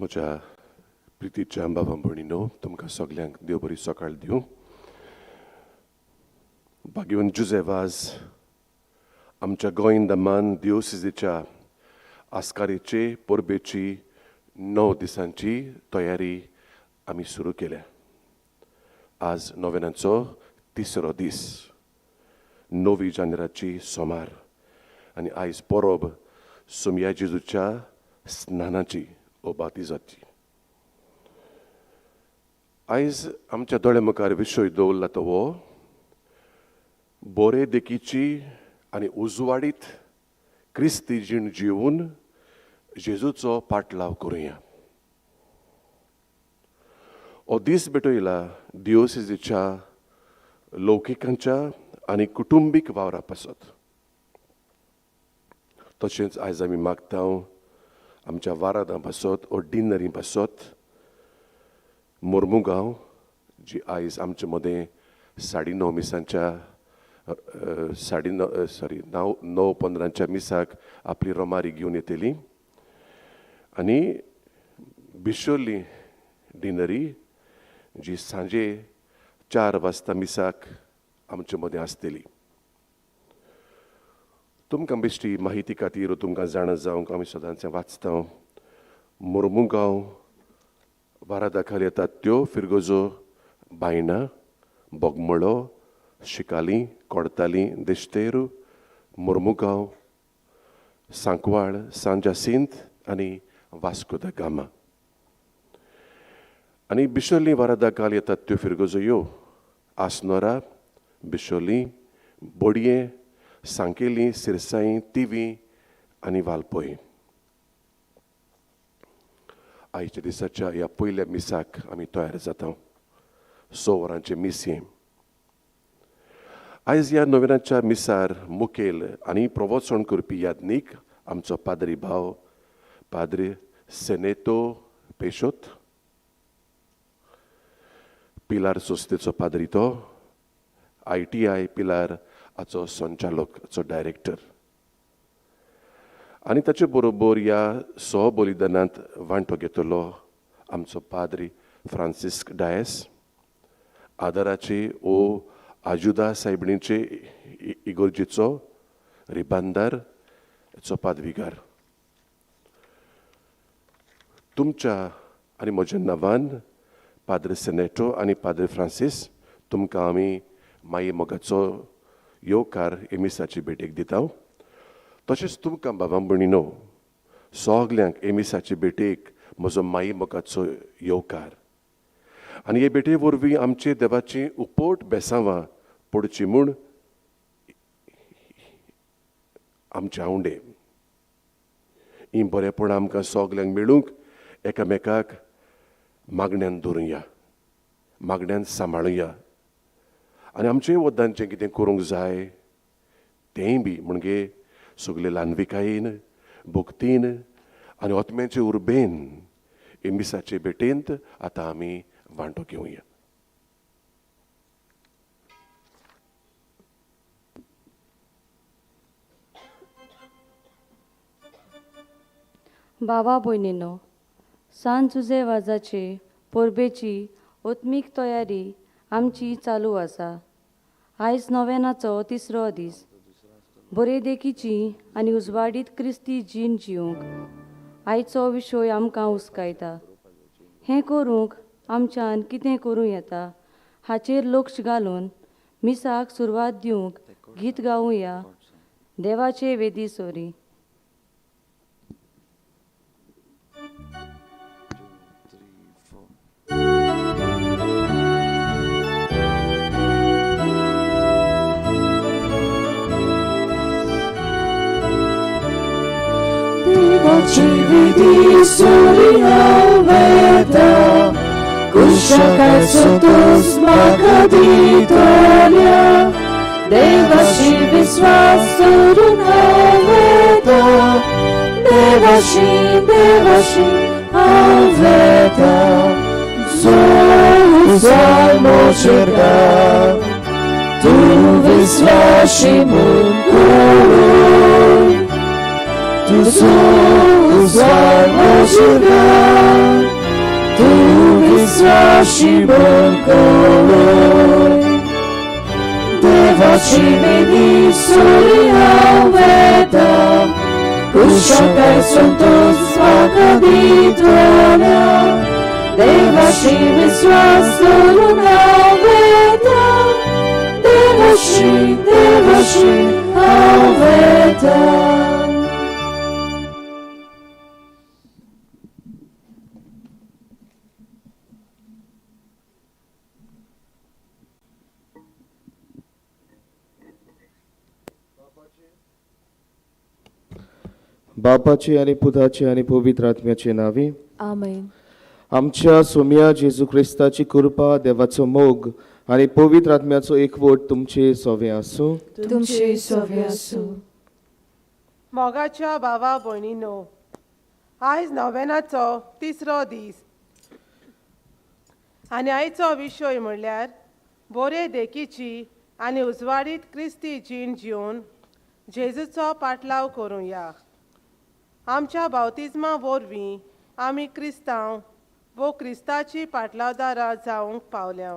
म्हज्या प्रितीच्या भावा भयणीनो, तुमकां सगल्यांक देव बरी सकाळ दिवं. भाग्यवन जुझेवाज आमच्या गोंयंदमान दिवसिजेच्या आस्कारेचे परबेची 9 दिसांची तयारी आमी सुरू केल्या. आज नोवेनाचो 3रो दीस, 9 जानेराची सोमार, आनी आयज परब सोमया जेजूच्या स्नानाची ओ बातिजाची. आयज आमच्या दोळ्या मुखार विशय दवरला तो हो बरे देखीची आनी उजवाडीत क्रिस्ती जीण जिवून जेजूचो पाटलाव करुया. हो दीस भेटयला दिओसिजीच्या लौकिकांच्या आनी कुटुंबीक वावरा पासत. तशेंच आयज आमी मागता आमच्या वारादां पासत ओ डिनरी पासत मोर्मुगांव, जी आयज आमचे मदें 9:30 मिसांच्या 9:15 मिसाक आपली रोमारी घेवन येतली. आनी बिशोली डिनरी, जी सांजे 4 वाजता मिसाक आमचे मदें आसतली. तुमकां बेश्टी माहिती खातीर तुमकां जाणा जावंक आमी सदांच वाचता. मोर्मुगांव वारादाखाल येतात त्यो फिरगोजो, बायणां, बोगमळो, शिकाली, कोडताली, देस्तेरू, मोर्मुगांव, सांकवाळ, सान जासिंत आनी वास्को दा गामा. आनी बिशोली वारादाखाल येतात त्यो फिरगोजो ह्यो आसनोरा, बिशोली, बोडये, सांकेली, सिरसाई, तिवी आनी वालपय. आयच्या दिसाच्या ह्या पयल्या मिसाक आमी तयार जाता. 6 वरांचे मिसये. आयज ह्या नोवेनाच्या मिसार मुखेल आनी प्रवचन करपी यादनीक आमचो पाद्री भाव पाद्री सेनेतो पेशोत, पिलार सोस्तेचो पाद्री तो, ITI पिलार हाचो संचालक, हाचो डायरेक्टर. आनी ताचे बरोबर ह्या बलिदानांत वांटो घेतलो आमचो पाद्री फ्रांसिस्क डायस, आदाराचे ओ आजुदा सायबिणीचे इगोर्जेचो रिबांदार, हाचो पादविकार. तुमच्या आनी म्हज्या नांवान पाद्री सेनेटो आनी पाद्री फ्रांसीस तुमकां आमी माये मोगाचो येवकार हे मिसाची भेटेक दिता. तशेंच तुमकां भावां भयणीनो सगल्यांक हे मिसाची भेटेक म्हजो माये मोगाचो येवकार. आनी हे भेटे वरवीं आमचे देवाची उपोट बेसांवां पडची म्हूण आमचे आवंडे. ही बरेपण आमकां सगल्यांक मेळूंक एकामेकाक मागण्यांत दवरुया, मागण्यांत सांबाळुया. आनी आमचे वद्दान जें कितें करूंक जाय तेंय बी म्हणजे सगळे ल्हानविकायेन, भक्तीन आनी ओतम्याचे उर्बेन हे मिसाचे भेटेंत आतां आमी वांटो घेवया. भावा भयणीनो, सान जुझेवाजाचे परबेची ओत्मीक तयारी आमची चालू आसा. आयज नोवेनाचो 3रो दीस. बरे देखीची आनी उजवाडीत क्रिस्ती जीण जिवंक आयचो विशय आमकां हुस्कायता. हें करूंक आमच्यान कितें करूं येता हाचेर लक्ष घालून मिसाक सुरवात दिवंक गीत गावुया देवाचे वेदी sorry. Devaci vidi solina veta, cuscia cazzo tu smacca di tolia. Devaci visvasturuna veta, devaci aveta, salmo cerca, tu visvaši munkurui. Tu salmo cerca, विश्वासी बोलकोय देवाची विधी सोडी हांव वेता कुशकायसून तूं म्हाका दितोना देवाची विश्वास दवरून हांव वेता देवाची हांव वेता बापाचे आणि पुताचे आणि पवित्र आत्म्याचे नावे आमेन. आमच्या सोम्या जेजू ख्रिस्ताची कृपा देवाचो मोग आणि पवित्र आत्म्याचो एकवट तुमचे सोवे आसूं. तुमचे सोवे आसूं. मोगाच्या भावा भयणीनो, आयज नोवेनाचो तिसरो दीस आनी आयचो विशय म्हणल्यार बरे देखीची आनी उजवाडीत क्रिस्ती जीण जिवन जेजूचो पाटलाव करूया. आमच्या बावतिजमा वरवीं आमी क्रिस्तांव वो क्रिस्ताची पाटलावदारां जावंक पावल्या.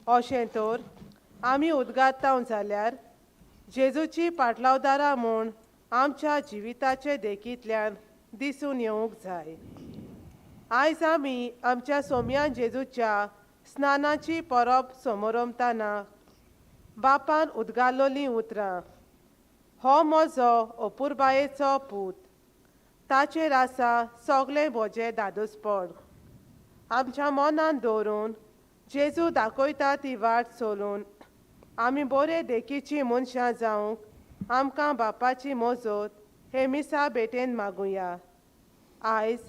अशें तर आमी उदगातांव जाल्यार जेजूची पाटलावदारां म्हूण आमच्या जिविताचे देखींतल्यान दिसून येवंक जाय. आयज आमी आमच्या सोम्यान जेजूच्या स्नानाची परब समोरमतना बापान उदगाल्लोलीं उतरां. हो म्हजो अपुरबायेचो पूत, ताचेर आसा सगळे म्हजें दादोसपण. आमच्या मनान दवरून जेजू दाखयता ती वाट चलून आमी बरे देखीची मनशां जावंक आमकां बापाची मजत हे मिसा भेटेन मागुया. आयज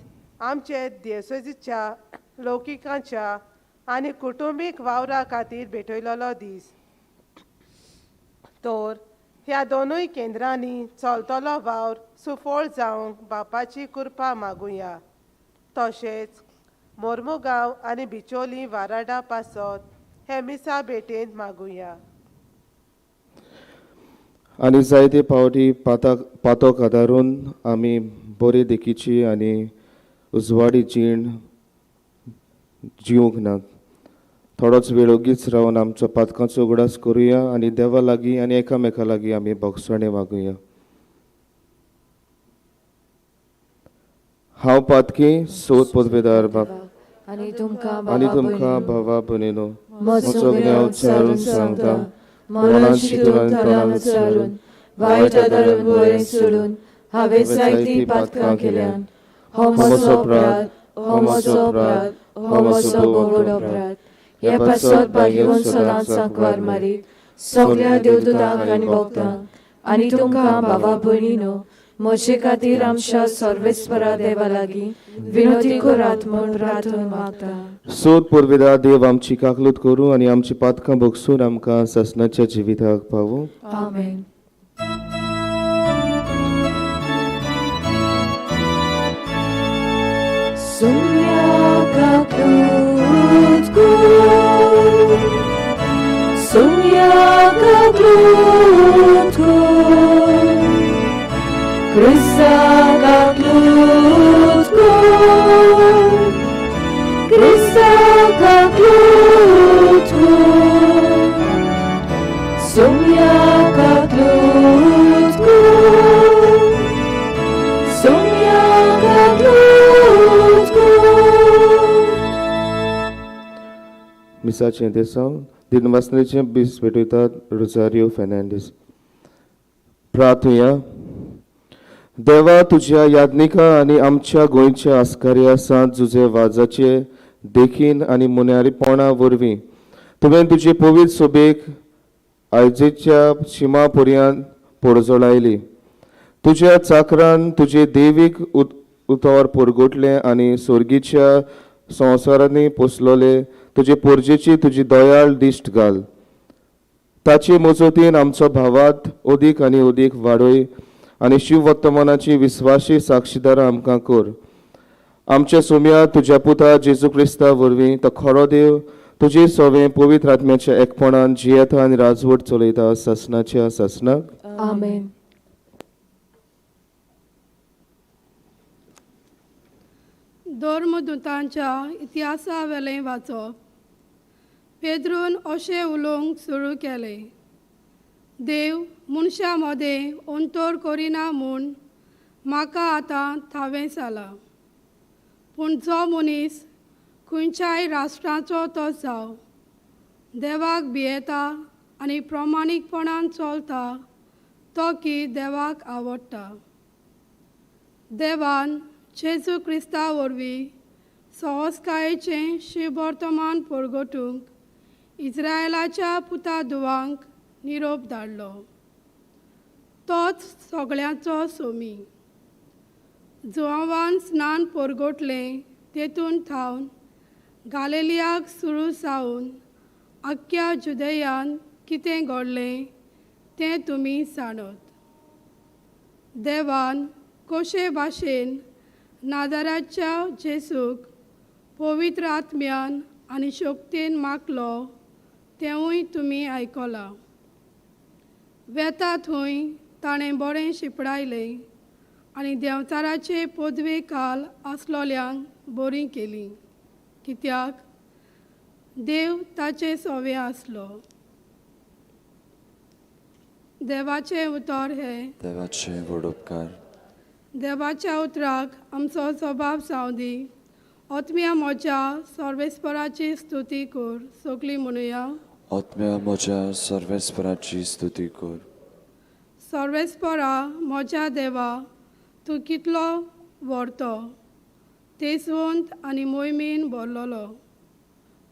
आमचे दिवसेच्या लौकिकांच्या आनी कुटुंबीक वावरा खातीर भेटयलोलो दीस. तर ह्या दोनूय केंद्रांनी चलतलो वावर सुफळ जावंक बापाची कृपा मागुया. तशेंच मोर्मुगांव आनी बिचोली वाराडा पासत हे मिसा भेटेन मागुया. आनी जायते पावटी पातोक आदारून आमी बरे देखीची आनी उजवाडी जीण जिवंक ना. थोडोच वेळ ओगीच रावन आमचो पातकांचो उगडास करुया आनी देवा लागीं आनी एकामेका लागीं आमी भोगसणे मागुया. हांव पातकी सोद पदवेदार बाप आनी तुमकां भावा भयणीनो म्हजो गुन्यांव उच्चारून सांगता. मनान चिंतून तोंडान उच्चारून वायट आदारून बरें सोडून हांवें जायतीं पातकां केल्यान. हो म्हजो अपराध, हो म्हजो अपराध, हो म्हजो बोड अपराध. हे पासत भाग्यवन सदांच सांकवार मारी सगळ्या देवदूतांक आनी भक्तांक आनी तुमकां भावा भयणीनो म्हजे खातीर आमच्या सर्वेस्परा देवा लागीं विनोती करात म्हूण प्रार्थना मागता. सोद पदवेदार देव आमची काकलूत करूं आनी आमची पातकां भोगसून आमकां ससनाच्या जिविताक पावूं. आमेन. मिसाचें देसांव दिनवासनेचें बीस भेटयतात रोजारियो फेर्नांडीस. प्रार्थया. देवा तुज्या याज्ञिका आनी आमच्या गोंयच्या आस्कार्या सांत जुजे वाजाचे देखीन आनी मुन्यारीपणा वरवीं तुवें तुजे पवित्र सोबेक आयजेच्या शिमा पर्यंत पोरजोळायली. तुज्या चाकरान तुजे देवीक उतोर पोरगोटले आनी सोर्गीच्या संवसारांनी पोसलोले तुजे पोरजेची तुजी दयाळ दिश्ट घाल. ताचे मजतीन आमचो भावात ओदीक आनी ओदीक वाडय आनी शिव वर्तमानाची विस्वासी साक्षीदारां आमकां कर. आमच्या सोम्या तुज्या पुता जेजू क्रिस्ता वरवीं तो खरो देव तुजे सोवें पवित्र आत्म्याच्या एकपणान जियेता आनी राजवट चलयता ससनाच्या ससनाक. आमेन. धर्मदूतांच्या इतिहासा वेलें वाचप. पेद्रून अशें उलोवंक सुरू केलें, देव मनशा मदें अंतर करिना म्हूण म्हाका आतां थावें जाला. पूण जो मनीस खंयच्याय राष्ट्राचो तो जावं, देवाक भियेता आनी प्रामाणीकपणान चलता, तो की देवाक आवडटा. देवान जेजू क्रिस्ता वरवीं सहजकायेचें शिवर्तमान परगटूंक इस्रायेलाच्या पुतादुवांक निरोप धाडलो. तोच सगळ्यांचो सोमी. जुआवान स्नान परगटलें तेतून थावन गालिलियाक सुरू जावन आख्ख्या जुदेयान कितें घडलें तें तुमी जाणत. देवान कशे भाशेन नाजाराच्या जेजूक पवित्र आत्म्यान आनी शक्तीन मागलो तेंवूय तुमी आयकलां. वेता थंय ताणें बरें शिपडायलें आनी देंवचाराचे पदवे खाल आसलोल्यांक बरी केली, कित्याक देव ताचे सोवे आसलो. देवाचें उतर हे देवाचे व्हड उपकार. देवाच्या उतराक आमचो जबाब जावं दी. आत्म्या म्हज्या सर्वेस्पराची स्तुती कर. सगळीं म्हणुया. आत्म्या म्हज्या सर्वेस्पराची स्तुती कर. सर्वेस्परा म्हज्या देवा, तूं कितलो व्हरतो, तेजवंत आनी मोहिमेन भरलेलो.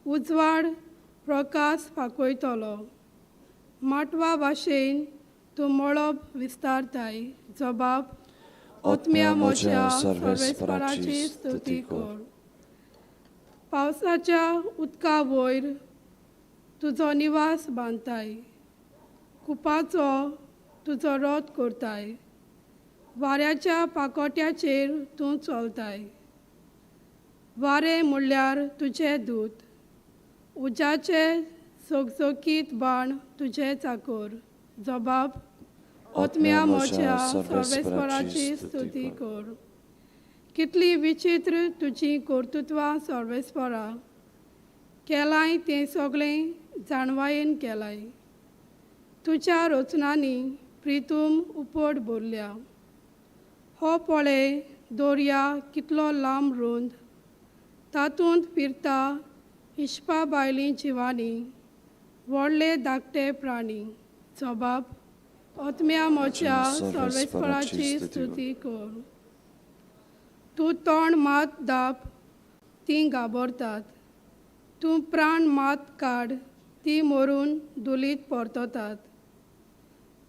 उजवाड प्रकाश फांकयतलो. माटवा भाशेन तूं मळब विस्तारताय. जबाब. आत्म्या म्हज्या सर्वेस्पराची स्तुती कर. पावसाच्या उदका वयर तुजो निवास बांदताय. कुपाचो तुजो रथ करताय. वाऱ्याच्या पाकोट्याचेर तूं चलताय. वारें म्हणल्यार तुजे दूत. उज्याचे चकचकीत बाण तुजे चाकर. जबाब. आत्म्या म्हज्या सर्वेस्पराची स्तुती कर. कितली विचित्र तुजी कर्तुत्वां सर्वेस्परा. केलाय तें सगळें जाणवायेन केलाय. तुज्या रचनांनी प्रितूम उपट भरल्या. हो पळय दर्या कितलो लांब रुंद. तातूंत फिरता इश्पा बायलीं जिवांनी. व्हडले धाकटे प्राणी. जबाब. आत्म्या म्हज्या सर्वेस्पराची स्तुती कर. तूं तोंड मात दाप, तीं घाबरतात. तूं प्राण मात काड, तीं मरून दुलीत परततात.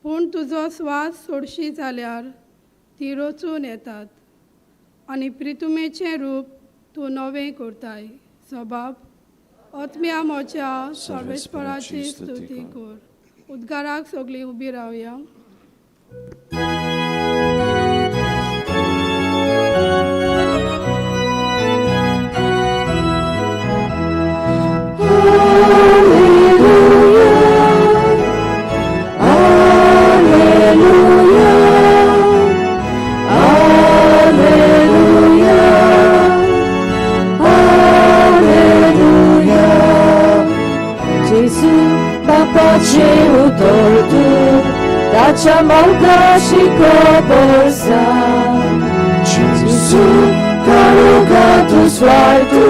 पूण तुजो स्वास सोडशी जाल्यार तीं रचून येतात आनी प्रितुमेचें रूप तूं नवें करताय. जबाब. आत्म्या म्हज्या सर्वेस्पराची स्तुती कर. उद्गाराक सगळीं उबी रावया. Pace utortu, tacia małka szikoborsa. Jezu, karuga tu swartu,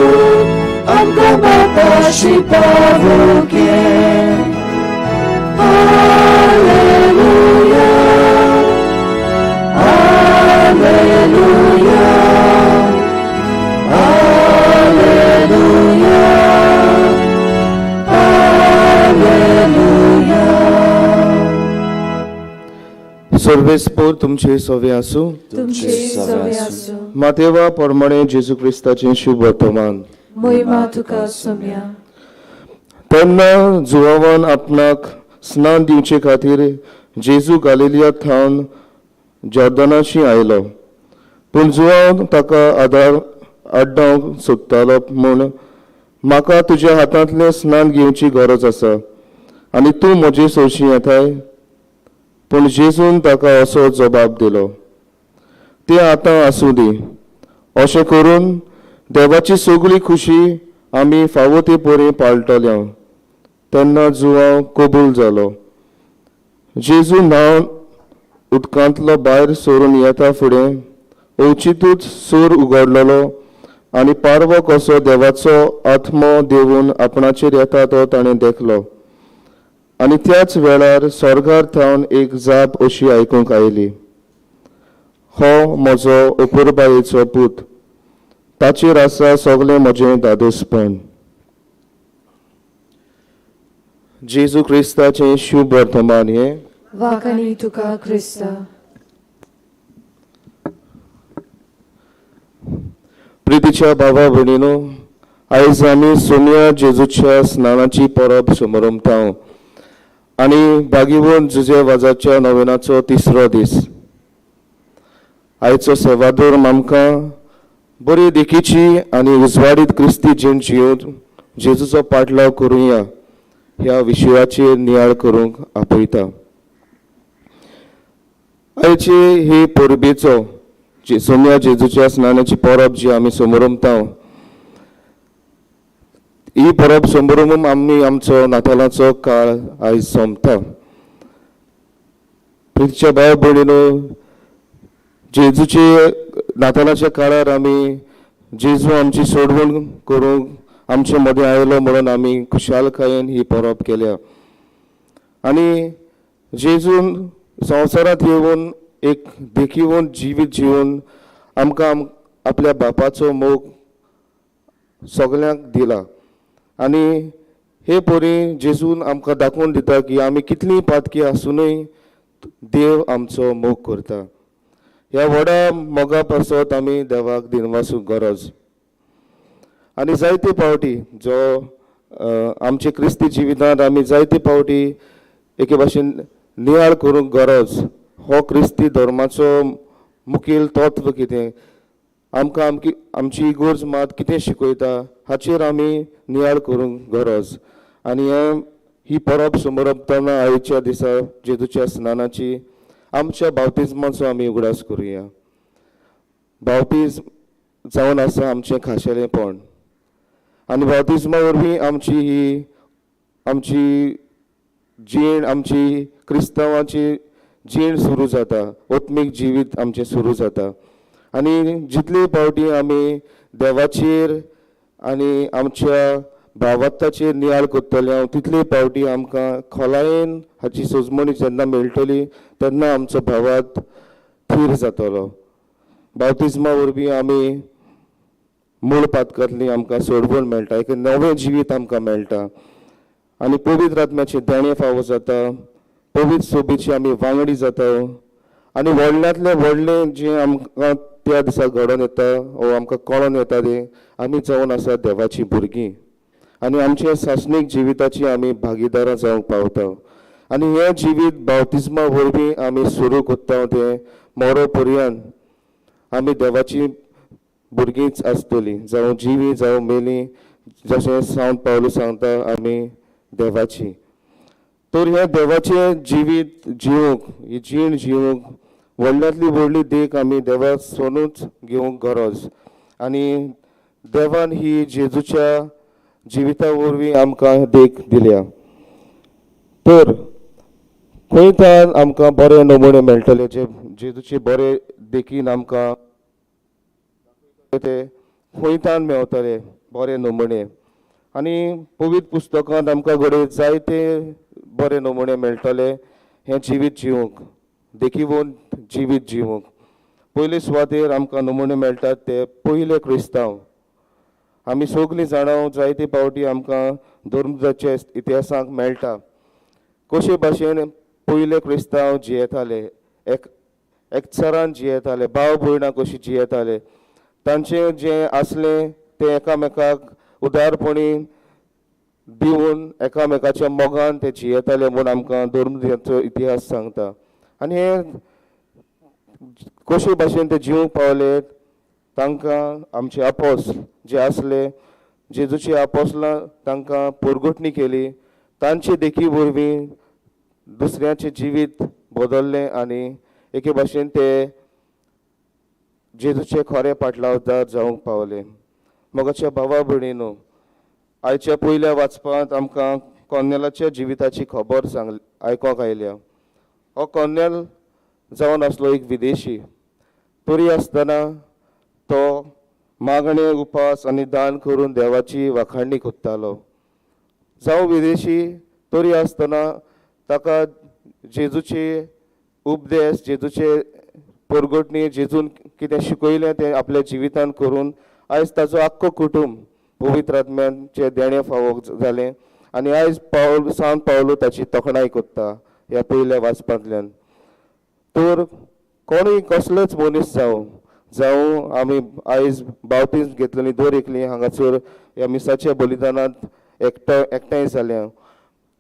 amka baba shipavuke. Alleluja, alleluja, alleluja. सर्वेस्पोर तुमचे सोवे आसूं. तुमचे सोवे आसूं. मातेवा प्रमाणे जेजू क्रिस्ताचें शुभ वर्तमान. महिमा तुका सोम्या. तेन्ना जुआवान आपणाक स्नान दिवचे खातीर जेजू गालिलियांत थावन जॉर्दानाशी आयलो. पूण जुआव ताका आड्डावंक सोदतालो म्हूण म्हाका तुज्या हातांतलें स्नान घेवची गरज आसा आनी तूं म्हजे सोयशी येताय. पूण जेजून ताका असो जबाब दिलो, तें आतां आसूं दी. अशें करून देवाची सगळी खुशी आमी फावो ते परी पाळटल्या तेन्ना जुवांव कबूल जालो. जेजू न्हांवन उदकांतलो भायर सरून येता फुडें अवचितूच सूर उगडलेलो आनी पारवो कसो देवाचो आत्मो देवून आपणाचेर येता तो ताणें देखलो. आनी त्याच वेळार स्वर्गार थावन एक जाप अशी आयकूंक आयली, हो म्हजो अपुरबायेचो पूत, ताचेर आसा सगळें म्हजें दादोसपण. जेजू क्रिस्ताचें शुभ वर्तमान हें. वाखाणी तुका क्रिस्ता. प्रितीच्या भावा भयणीनो, आयज आमी सोम्या जेजूच्या स्नानाची परब समारंभतांव आनी भागिवन जुजे वाजाच्या नोवेनाचो तिसरो दीस. आयचो सेवादोर आमकां बरी देखीची आनी उजवाडीत क्रिस्ती जीण जिवन जेजूचो पाटलाव करुया ह्या विशयाचेर नियाळ करूंक आपयता. आयचे ही परबेचो सोम्या जेजूच्या स्नानाची परब जी आमी समारंभतांव, ही परब समारंभ आमी आमचो नातालाचो काळ आयज सोंपता. प्रितीच्या भाव भयणीनो, जेजूचे नातालाच्या काळार आमी जेजू आमची सोडवण करूंक आमचे मदें आयलो म्हणून आमी खुशालकायेन ही परब केल्या. आनी जेजून संवसारांत येवन एक देखीवन जिवीत जिवन आमकां आपल्या बापाचो मोग सगळ्यांक दिला. आनी हे परी जेजून आमकां दाखोवन दिता की आमी कितलीं पातकी आसुनूय देव आमचो मोग करता. ह्या व्हडा मोगा पासत आमी देवाक दिनवासूंक गरज. आनी जायते पावटी जो आमचे क्रिस्ती जिवितांत आमी जायते पावटी एके भाशेन नियाळ करूंक गरज. हो क्रिस्ती धर्माचो मुखेल तत्व कितें, आमकां आमची इगोर्ज मात कितें शिकयता हाचेर आमी नियाळ करूंक गरज. आनी ही परब समारंभताना आयच्या दिसा जेजूच्या स्नानाची आमच्या बावतिजमाचो आमी उगडास करुया. बावतिजम जावन आसा आमचें खाशेलेपण आनी बावतिजमा वरवीं आमची जीण, आमची क्रिस्तांवांची जीण सुरू जाता, आत्मीक जिवीत आमचें सुरू जाता. आनी जितले पावटी आमी देवाचेर आनी आमच्या भावार्थाचेर नियाळ करतले तितले पावटी आमकां खोलायेन हाची सोजमणी जेन्ना मेळटली तेन्ना आमचो भावार्थ थीर जातलो. बावतिजमा वरवीं आमी मूळ पातकांतली आमकां सोडवण मेळटा, एक नवें जिवीत आमकां मेळटा आनी पवित्र आत्म्याचें देणें फावो जाता. पवित्र सोबीची आमी वांगडी जाता आनी व्हडल्यांतलें व्हडलें जें आमकां त्या दिसा घडोवन येता वो आमकां कळोन येता तें आमी जावन आसा देवाची भुरगीं आनी आमच्या सासणीक जिविताची आमी भागीदारां जावंक पावता. आनी हें जिवीत बावतिजमा वरवीं आमी सुरू करता तें मरो पर्यंत आमी देवाची भुरगींच आसतलीं, जावं जिवी जावं मेलीं. जशें सांत पावलू सांगता आमी देवाची. तर हें देवाचें जिवीत जिवूंक, ही जीण जिवूंक व्हडल्यांतली व्हडली देख आमी देवा सोनूच घेवंक गरज. आनी देवान ही जेजूच्या जिविता वरवीं आमकां देख दिल्या. तर खंयच्यान आमकां बरे नमुणे मेळटले जे जेजूचे बरे देखीन आमकां ते खंयच्यान मेळटले बरे नमुणे. आनी पवित्र पुस्तकांत आमकां घडये जायते बरे नमुणे मेळटले हें जिवीत जिवंक, देखीवन जिवीत जिवंक. पयले सुवातेर आमकां नमुणे मेळटात ते पयले क्रिस्तांव. आमी सगळीं जाणां जायते पावटी आमकां धर्माच्या इतिहासांत मेळटा कशे भाशेन पयले क्रिस्तांव जियेताले, एकचारान जियेताले, भाव भयणां कशीं जियेताले. तांचें जें आसलें तें एकामेकाक उदारपणी दिवन एकामेकाच्या मोगान ते जियेताले म्हूण आमकां धर्माचो इतिहास सांगता. आनी हे कशे भाशेन ते जिवंक पावले तांकां आमचे आपोस्ल जे आसले, जेजूची आपोस्लां तांकां परगटणी केली, तांचे देखी वरवीं दुसऱ्याचें जिवीत बदल्लें आनी एके भाशेन ते जेजूचे खरे पाटलावदार जावंक पावले. मोगाच्या भावा भयणीनो, आयच्या पयल्या वाचपांत आमकां कॉर्नेलाच्या जिविताची खबर आयकोंक आयल्या. हो कॉर्नेल जावन आसलो एक विदेशी. तरी आसतना तो मागणे, उपास आनी दान करून देवाची वाखाणणी कोत्तालो. जावं विदेशी तरी आसतना ताका जेजूचे उपदेश, जेजूचे परगोटणी, जेजून कितें शिकयलें तें आपल्या जिवितान करून आयज ताचो आख्खो कुटुंब पवित्र आत्म्याचे देणे फावो जालें. आनी आयज सांत पावलो ताची तोखणाय कोत्ता ह्या पयल्या वाचपांतल्यान. तर कोणूय कसलोच मनीस जावं आमी आयज बावतीज घेतलेली दर एकली हांगासर ह्या मिसाच्या बलिदानांत एकठांय जाल्या.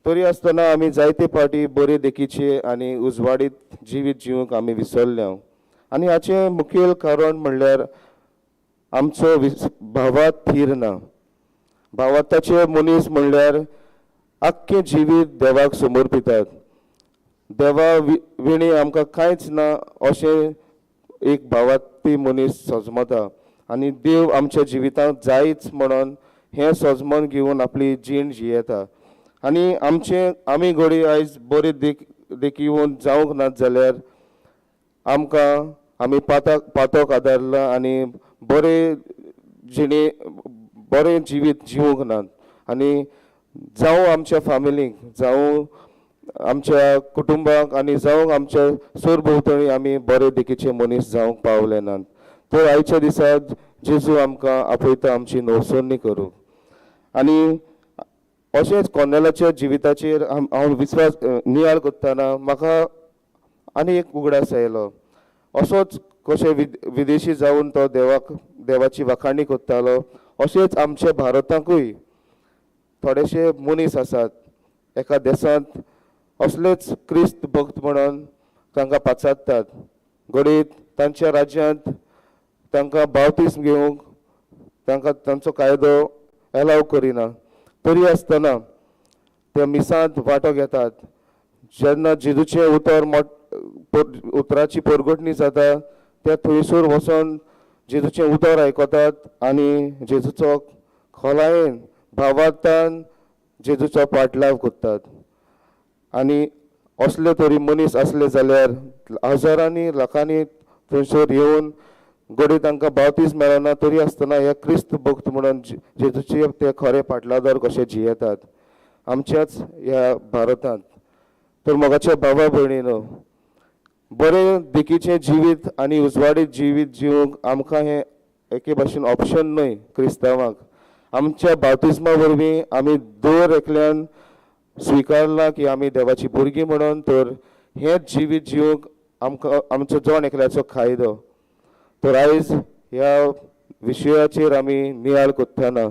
तरी आसतना आमी जायते फावटी बरे देखीचे आनी उजवाडीत जिवीत जिवंक आमी विसरल्या. आनी हाचें मुखेल कारण म्हणल्यार आमचो भावात थीर ना. भावाताचे मनीस म्हणल्यार आख्खें जिवीत देवाक समर्पितात. देवा विणी आमकां कांयच ना अशें एक भावाती मनीस सजमता. आनी देव आमच्या जिवितांत जायच म्हणून हें सजमन घेवन आपली जीण जियेता. आनी आमी घडी आयज बरे देखीवन जावंक नात जाल्यार आमकां आमी पातोक आदारला आनी बरें जिवीत जिवंक नात. आनी जावं आमच्या फॅमिलीक, जावं आमच्या कुटुंबाक आनी जावं आमच्या सरभोंवतणी आमी बरे देखीचे मनीस जावंक पावले नात. तर आयच्या दिसा जेजू आमकां आपयता आमची नवसोन्नी करूंक. आनी अशेंच कॉर्नेलाच्या जिविताचेर हांव विश्वास नियाळ करतना म्हाका आनी एक उगडास आयलो. असोच कशें विदेशी जावन तो देवाची वाखाणणी कोत्तालो, अशेंच आमच्या भारतांतूय थोडेशे मनीस आसात. एका देशांत असलेच क्रिस्त भक्त म्हणून तांकां पाचारतात. घडीत तांच्या राज्यांत तांकां बावतीस्म घेवंक तांचो कायदो एलाव करिना. तरी आसतना त्या मिसांत वांटो घेतात. जेन्ना जेजूचे उतराची परगोटणी जाता त्या थंयसर वचोन जेजूचें उतर आयकतात आनी जेजूचो खोलायेन भावार्थान जेजूचो पाटलाव करतात. आनी असले तरी मनीस आसले जाल्यार हजारांनी लाखांनी थंयसर येवन घडी तांकां बावतीज मेळना. तरी आसतना हे क्रिस्त भक्त म्हणून जेजूचे ते खरे पाटलादार कशे जियेतात आमच्याच ह्या भारतांत. तर मोगाच्या भावा भयणीनो, बरें देखीचें जिवीत आनी उजवाडीत जिवीत जिवंक आमकां हें एके भाशेन ऑप्शन न्हय. क्रिस्तांवांक आमच्या बावतिस्मा वरवीं आमी दर एकल्यान स्विकारला की आमी देवाची भुरगीं म्हणून. तर हेंच जिवीत जिवंक आमकां आमचो जण एकल्याचो कायदो. तर आयज ह्या विशयाचेर आमी नियाळ कोत्तना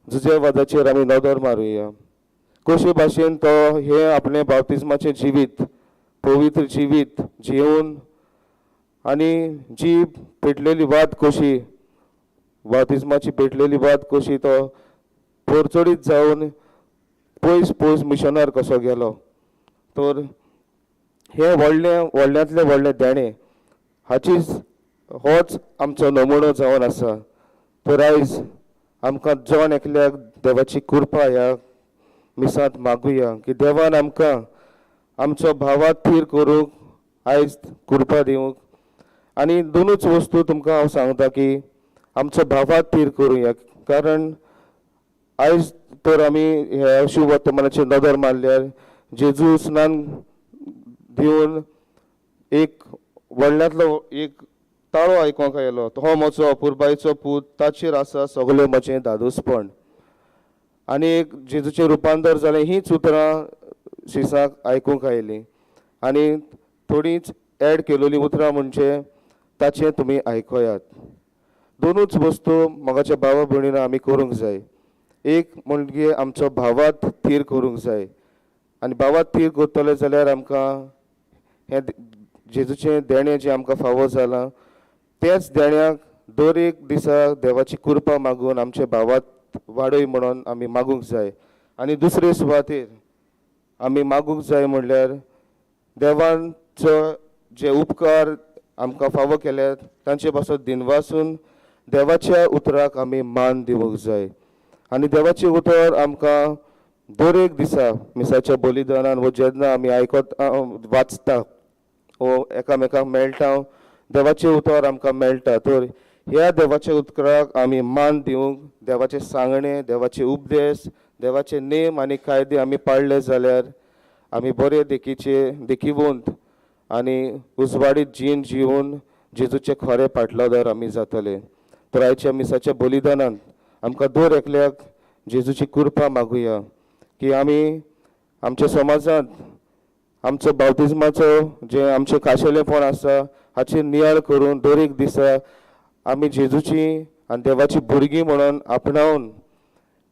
जुजेवादाचेर आमी नदर मारुया. कशे भाशेन तो हे आपलें बावतिस्माचें जिवीत, पवित्र जिवीत जिवन आनी जी पेटलेली वात कशी, बावतिस्माची पेटलेली वात कशी तो परचडीत जावन पयस मिशनार कसो गेलो. तर हे व्हडल्यांतले व्हडले देणे होच आमचो नमुनो जावन आसा. तर आयज आमकां जण एकल्याक देवाची कृपा ह्या मिसांत मागुया की देवान आमकां आमचो भावात थीर करूंक आयज कृपा दिवंक. आनी दोनूच वस्तू तुमकां हांव सांगता की आमचो भावात थीर करुया. कारण आयज तर आमी ह्या शुभ वर्तमानाचेर नदर मारल्यार जेजू स्नान दिवन एक व्हडल्यांतलो एक ताळो आयकोंक आयलो. हो म्हजो अपुरबायेचो पूत, ताचेर आसा सगळें म्हजें दादोसपण. आनी एक जेजूचें रुपांतर जालें. हीच उतरां शिसाक आयकूंक आयलीं. आनी थोडींच एड केलेलीं उतरां म्हणजे ताचें तुमी आयकयात. दोनूच वस्तू मोगाच्या भावा भयणीन आमी करूंक जाय. एक म्हणजे आमचो भावात थीर करूंक जाय. आनी भावात थीर करतले जाल्यार आमकां हें जेजूचें देणें जें आमकां फावो जालां तेच देण्याक दर एक दिसा देवाची कृपा मागून आमचे भावात वाडय म्हणून आमी मागूंक जाय. आनी दुसरे सुवातेर आमी मागूंक जाय म्हणल्यार देवांचो जे उपकार आमकां फावो केल्यात तांचे पासून दिनवासून देवाच्या उतराक आमी मान दिवंक जाय आनी देवाचें उतर आमकां दर एक दिसा मिसाच्या बलिदानान व जेन्ना आमी वाचता वो एकामेकांक मेळटा देवाचें उतर आमकां मेळटा तर ह्या देवाच्या उतराक आमी मान दिवंक देवाचें सांगणें देवाचे उपदेश देवाचे नेम आनी कायदे आमी पाळले जाल्यार आमी बरे देखीवंत आनी उजवाडीत जीण जिवन जेजूचे खरे पाटलादार आमी जातले. तर आयच्या मिसाच्या बलिदानान आमकां दर एकल्याक जेजूची कृपा मागुया की आमी आमच्या समाजांत आमचो बावतिजमाचो जे आमचें खाशेलेपण आसा हाचेर नियाळ करून दर एक दिसा आमी जेजूची आनी देवाची भुरगीं म्हणून आपणावन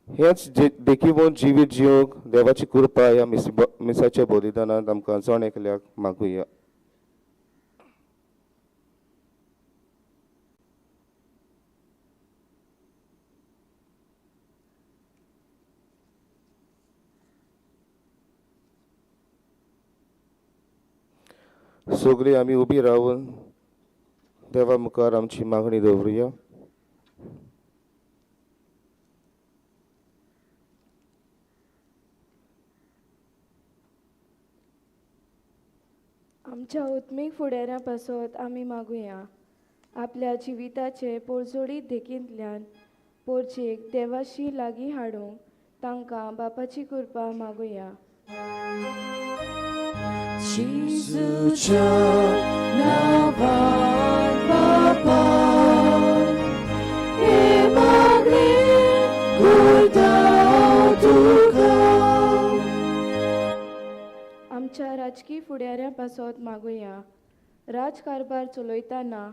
हेच देखीवन जिवीत जिवंक देवाची कृपा ह्या मिसाच्या बलिदानांत आमकां जण एकल्याक मागुया. सगळीं आमी उबी रावन देवा मुखार आमची मागणी दवरुया. आमच्या उत्मीक फुडाऱ्या पासत आमी मागुया. आपल्या जिविताचे पोरजोडीत देखींतल्यान पोरचेक देवाशी लागीं हाडूंक तांकां बापाची कृपा मागुया. जेजूच्या नांवान बापा हे मागणी करता तुका. आमच्या राजकी फुडाऱ्या पासत मागुया. राजकारबार चलयतना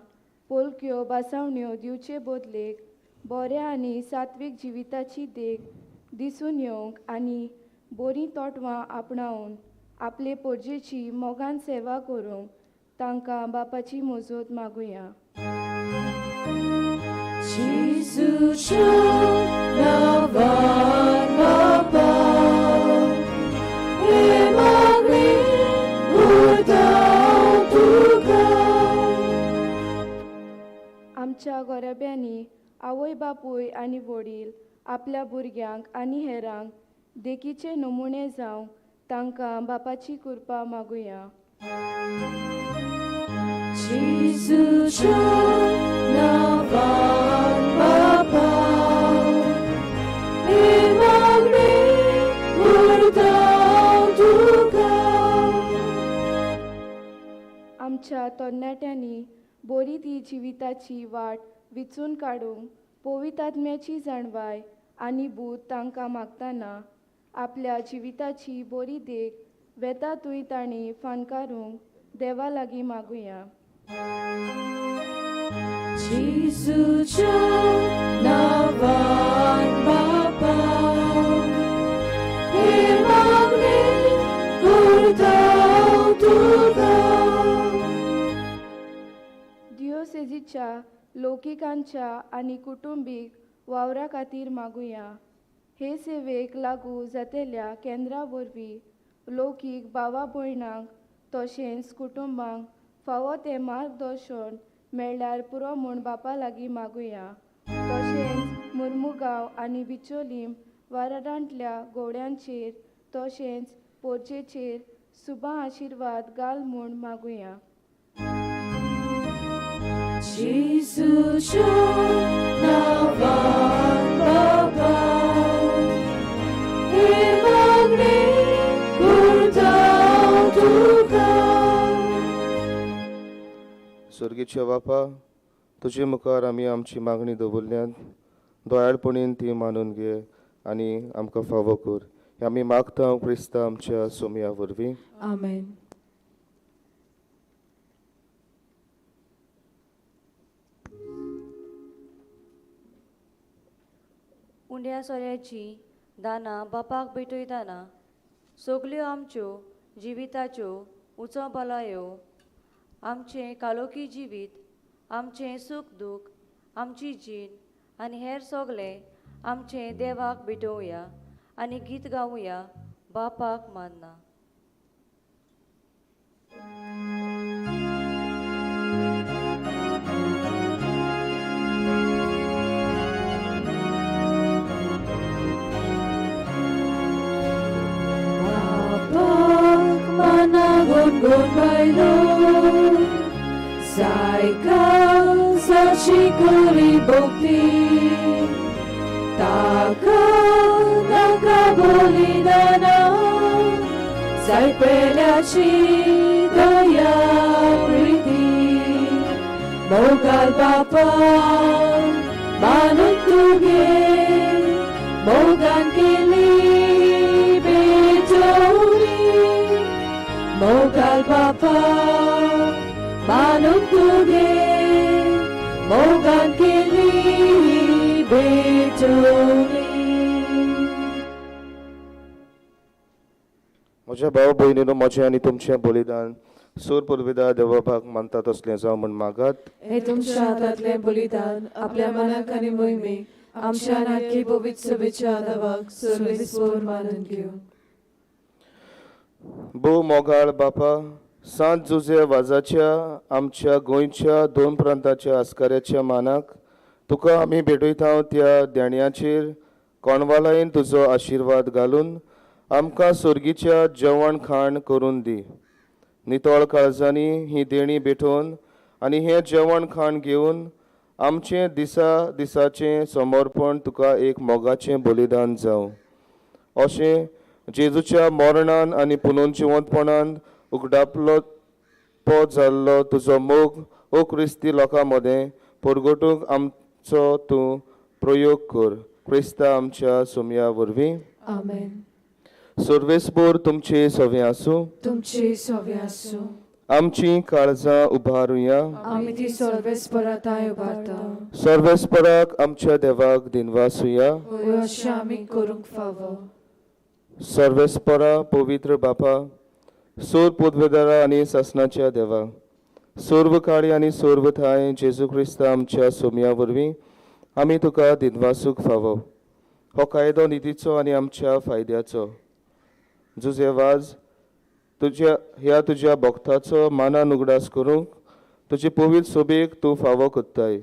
पोलक्यो बासावण्यो दिवचे बदलेक बऱ्या आनी सात्वीक जिविताची देख दिसून येवंक आनी बरीं तोटवां आपणावन आपले पोरजेची मोगान सेवा करूंक तांकां बापाची मजत मागुया. जेजूच्या नांवान बापा हे मागणी करता तुका. आमच्या गोरेब्यांनी आवय बापूय आनी वडील आपल्या भुरग्यांक आनी हेरांक देखीचे नमुणे जावंक तांकां बापाची कृपा मागुया. जेजूच्या नांवान बापा हे मागणी करता तुका. आमच्या तरणाट्यांनी बरी ती जिविताची वाट विचून काडूंक पवित्र आत्म्याची जाणवाय आनी बूत तांकां मागतना आपल्या जिविताची बरी देख वेतातूय तांणी फानकारूंक देवा लागीं मागुया. जेजूच्या नांवान बापा हे मागणी करता तुका. दियोसेजीच्या लौकिकांच्या आनी कुटुंबीक वावरा खातीर मागुया. हे सेवेक लागू जातेल्या केंद्रा वरवीं लौकीक भावा भयणांक तशेंच कुटुंबांक फावो तें मार्गदर्शन मेळ्ळ्यार पुरो म्हूण बापा लागीं मागुया. तशेंच मुर्मुगांव आनी बिचोलीम वाठारांतल्या गोवड्यांचेर तशेंच पोरचेचेर सुबा आशिर्वाद घाल म्हूण मागुया. जेजूच्या नांवान बापा हे मागणी करता तुका. स्वर्गीच्या बापा तुजे मुखार आमी आमची मागणी दवरल्यान दयाळपणीन ती मानून घे आनी आमकां फावो कर. हें आमी मागता क्रिस्ता आमच्या सोमया वरवीं. आमेन. उंड्या सोऱ्याची दानां बापाक भेटयतना सगल्यो आमच्यो जिविताच्यो उंचो भलायो आमचें कालोकी जिवीत आमचें सूख दूख आमची जीण आनी हेर सगलें आमचें देवाक भेटोवया आनी गीत गावया बापाक मानना. Dogon bailo Saika Sachikuri Bhakti Taka Naka Bolidana Saipelyachi Daya Priti Mogal Papa Manut Tuge Mogan Kili Betoni Mogal Papa Manut Tuge Mogan Kili Betoni. म्हज्या भाव भयणीनो म्हजें आनी तुमचें बलिदान सूर पुर्विदा देवाभाग मानता तसलें जावं म्हूण मागात. हे तुमच्या हातांतलें बलिदान आपल्या मनाक आनी मोहिमेक आमच्या नाटकी पवित्र सभेच्या आदाराक सर्वेस्पर मानून घेवन. भोव मोगाळ बापा, सांत जुजे वाजाच्या आमच्या गोंयच्या 2 प्रांताच्या आस्काऱ्याच्या मानाक तुका आमी भेटयता त्या देण्याचेर कोणवालायेन तुजो आशिर्वाद घालून आमकां सुर्गीच्या जेवण खाण करून दी. नितळ काळजांनी ही देणी भेटोवन आनी हें जेवण खाण घेवन आमचें दिसाचें समर्पण तुका एक मोगाचें बलिदान जावं. अशें जेजूच्या मरणान आनी पुनर्जिवंतपणान उगडापलो जाल्लो तुजो मोग ओ क्रिस्ती लोकां मदें परगटूंक आमचो तूं प्रयोग कर. क्रिस्ता आमच्या सुमया वरवीं. आमेन. सर्वेस्पर तुमचे सवे आसूं. तुमची सवे आसूं. आमची काळजां उबारुया. आमी ती सर्वेस्पराताय उबारता. सर्वेस्पराक आमच्या देवाक दिनवासुया. अशें आमी करूंक फावो. सर्वेस्परा पवित्र बापा, सोर पुदवेदारा आनी सासणाच्या देवा, सर्व काळी आनी सर्व थाय जेजू क्रिस्ता आमच्या सोमया वरवीं आमी तुका दिनवासूक फावो. हो कायदो नितीचो आनी आमच्या फायद्याचो. जुजे वाज तुज्या भक्ताचो मानान उगडास करूंक तुजे पवित्र सोबेक तूं फावो कोत्ताय.